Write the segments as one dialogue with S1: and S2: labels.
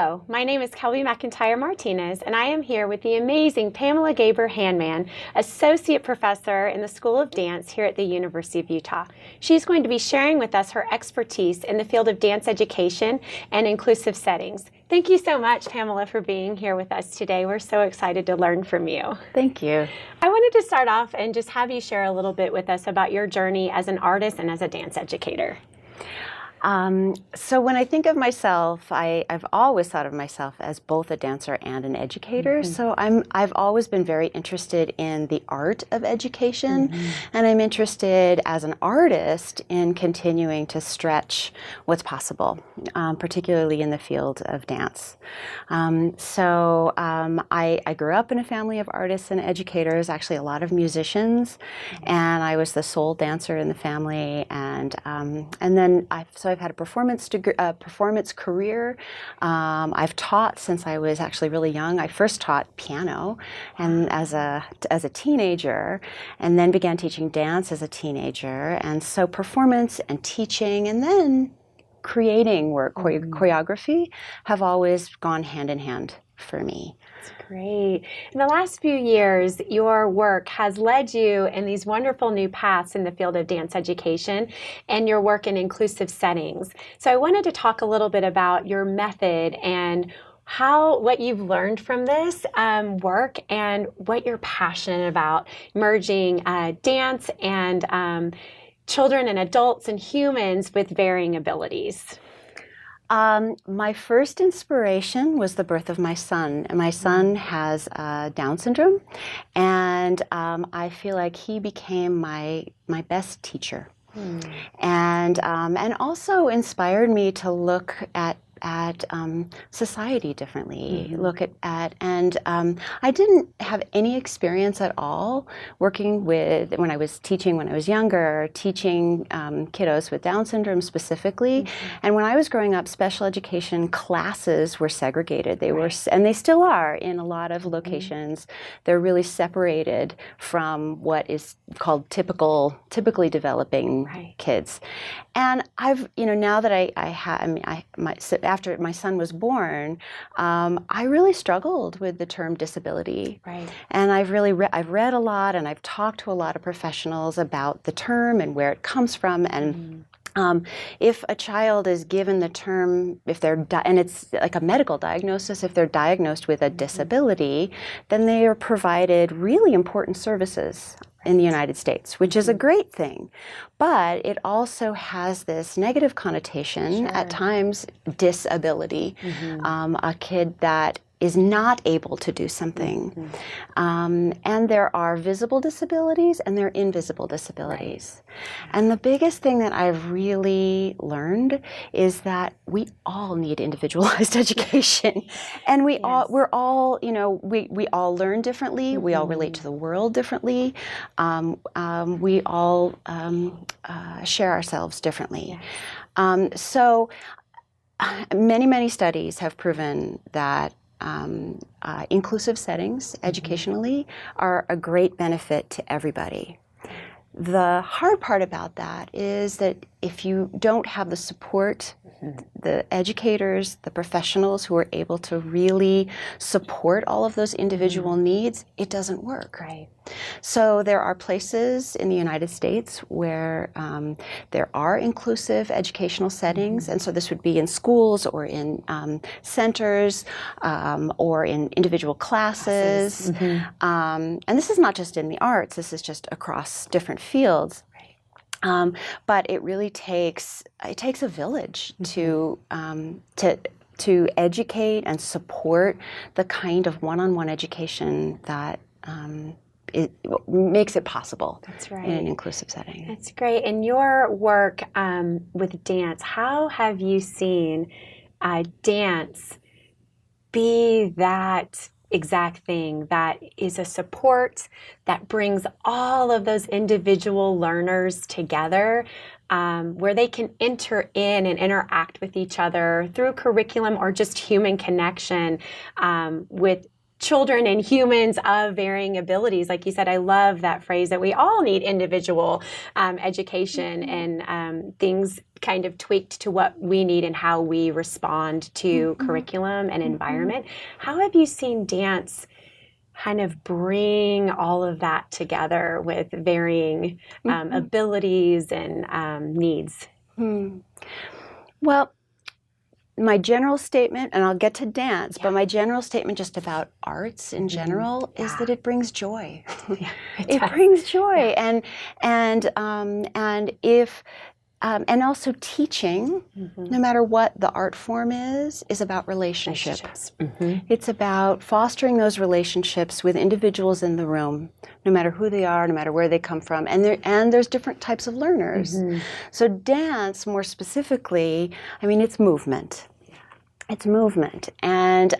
S1: Hello, my name is Kelby McIntyre-Martinez, and I am here with the amazing Pamela Geber Handman, Associate Professor in the School of Dance here at the University of Utah. She's going to be sharing with us her expertise in the field of dance education and inclusive settings. Thank you so much, Pamela, for being here with us today. We're so excited to learn from you.
S2: Thank you.
S1: I wanted to start off and just have you share a little bit with us about your journey as an artist and as a dance educator.
S2: So when I think of myself, I've always thought of myself as both a dancer and an educator. Mm-hmm. So I've always been very interested in the art of education, mm-hmm. and I'm interested as an artist in continuing to stretch what's possible, particularly in the field of dance. I grew up in a family of artists and educators, actually a lot of musicians, mm-hmm. and I was the sole dancer in the family, and then I've had a performance career. I've taught since I was actually really young. I first taught piano and as a teenager, and then began teaching dance as a teenager. And so performance and teaching and then creating work, choreography, have always gone hand in hand for me.
S1: That's great. In the last few years, your work has led you in these wonderful new paths in the field of dance education and your work in inclusive settings. So I wanted to talk a little bit about your method and what you've learned from this work and what you're passionate about, merging dance and children and adults and humans with varying abilities.
S2: My first inspiration was the birth of my son. And my son has Down syndrome, and I feel like he became my best teacher, and also inspired me to look at society differently, I didn't have any experience at all working with, when I was teaching when I was younger, teaching kiddos with Down syndrome specifically. And when I was growing up, special education classes were segregated. They were, and they still are in a lot of locations. They're really separated from what is called typically developing kids. And I've, now that after my son was born, I really struggled with the term disability. And I've read a lot, and I've talked to a lot of professionals about the term and where it comes from. And if a child is given the term, and it's like a medical diagnosis, if they're diagnosed with a disability, then they are provided really important services in the United States, which is a great thing. But it also has this negative connotation, at times, disability, a kid that is not able to do something. And there are visible disabilities and there are invisible disabilities. And the biggest thing that I've really learned is that we all need individualized education. And we're all, we all learn differently. We all relate to the world differently. We all share ourselves differently. So many studies have proven that inclusive settings educationally are a great benefit to everybody. The hard part about that is that if you don't have the support, the educators, the professionals who are able to really support all of those individual needs, it doesn't work. So there are places in the United States where there are inclusive educational settings, and so this would be in schools or in centers or in individual classes. And this is not just in the arts, this is just across different fields. But it really takes a village to educate and support the kind of one-on-one education that it makes it possible in an inclusive setting.
S1: That's great. In your work with dance, how have you seen dance be that exact thing that is a support that brings all of those individual learners together, where they can enter in and interact with each other through curriculum or just human connection with children and humans of varying abilities. Like you said, I love that phrase that we all need individual education and things kind of tweaked to what we need and how we respond to curriculum and environment. How have you seen dance kind of bring all of that together with varying abilities and needs?
S2: Well, my general statement, and I'll get to dance, but my general statement just about arts in general is that it brings joy. It brings joy, and if and also teaching, no matter what the art form is about relationships. It's about fostering those relationships with individuals in the room, no matter who they are, no matter where they come from, and there's different types of learners. So dance, more specifically, I mean, it's movement. It's movement, and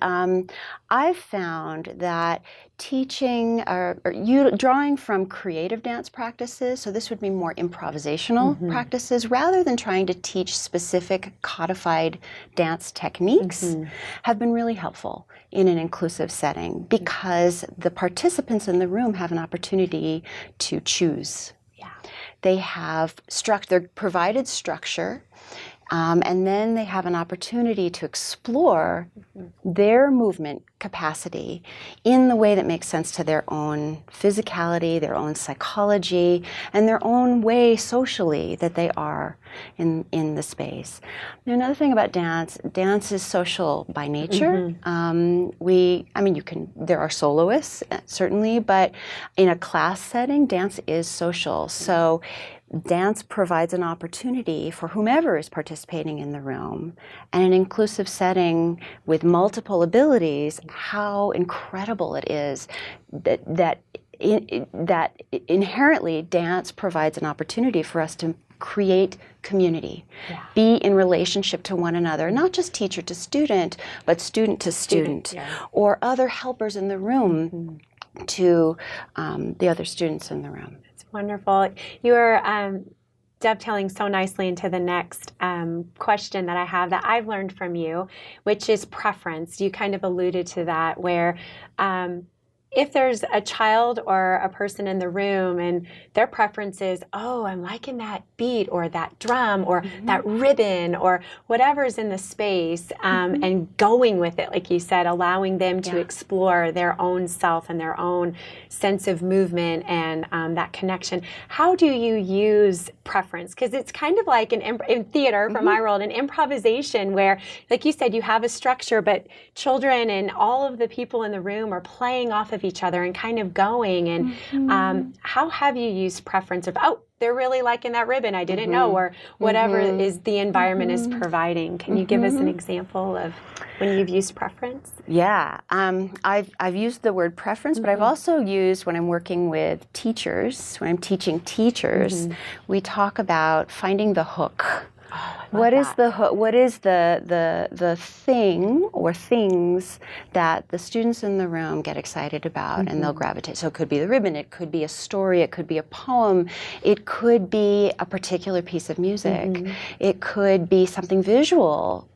S2: I've found that teaching drawing from creative dance practices, so this would be more improvisational practices, rather than trying to teach specific codified dance techniques, have been really helpful in an inclusive setting because the participants in the room have an opportunity to choose. They have they're provided structure. And then they have an opportunity to explore their movement capacity in the way that makes sense to their own physicality, their own psychology, and their own way socially that they are in the space. Now, another thing about dance is social by nature. There are soloists, certainly, but in a class setting, dance is social. So dance provides an opportunity for whomever is participating in the room, and an inclusive setting with multiple abilities, how incredible it is that inherently dance provides an opportunity for us to create community, be in relationship to one another, not just teacher to student, but student to student, or other helpers in the room to the other students in the room.
S1: Wonderful. You're dovetailing so nicely into the next question that I have that I've learned from you, which is preference. You kind of alluded to that, where if there's a child or a person in the room and their preference is, oh, I'm liking that beat or that drum or that ribbon or whatever's in the space, and going with it, like you said, allowing them to explore their own self and their own sense of movement and that connection. How do you use preference? Because it's kind of like in theater, from my world, an improvisation where, like you said, you have a structure, but children and all of the people in the room are playing off of each other and kind of going. And how have you used preference of, oh, they're really liking that ribbon, I didn't know, or whatever is the environment is providing? Can you give us an example of when you've used preference?
S2: Yeah, I've used the word preference, but I've also used, when I'm working with teachers, when I'm teaching teachers, we talk about finding the hook. What is the hook? What is the thing or things that the students in the room get excited about and they'll gravitate? So it could be the ribbon, it could be a story, it could be a poem, it could be a particular piece of music, it could be something visual,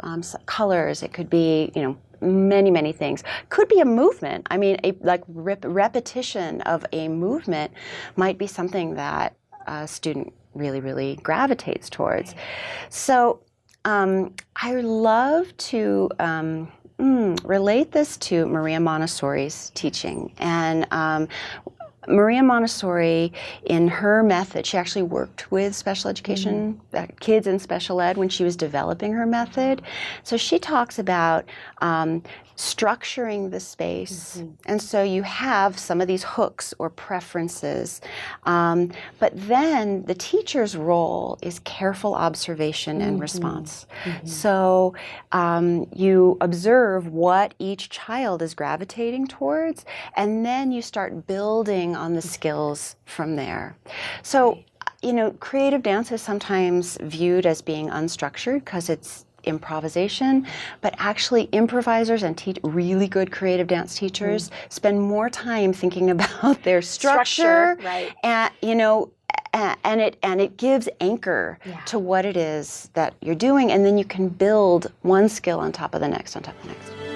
S2: colors, it could be, many, many things. Could be a movement. I mean, repetition of a movement might be something that a student really, really gravitates towards. So I love to relate this to Maria Montessori's teaching. And Maria Montessori, in her method, she actually worked with special education kids in special ed when she was developing her method. So she talks about structuring the space. And so you have some of these hooks or preferences. But then the teacher's role is careful observation and response. So you observe what each child is gravitating towards, and then you start building on the skills from there. So, creative dance is sometimes viewed as being unstructured because it's improvisation, but actually improvisers and really good creative dance teachers spend more time thinking about their structure. And and it gives anchor to what it is that you're doing, and then you can build one skill on top of the next on top of the next.